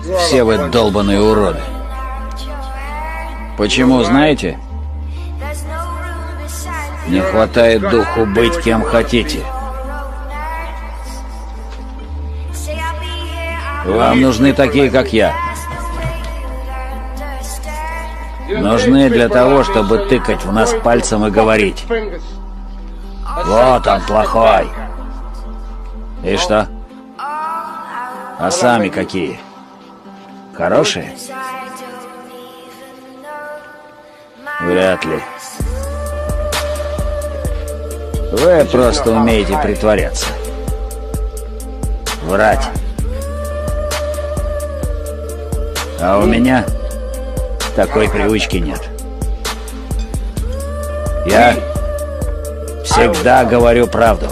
Все вы долбаные уроды. Почему, знаете? Не хватает духу быть кем хотите. Вам нужны такие, как я. Нужны для того, чтобы тыкать в нас пальцем и говорить: вот он плохой. И что? А сами какие? Хорошие? Вряд ли. Вы просто умеете притворяться. Врать. А у меня такой привычки нет. Я всегда говорю правду.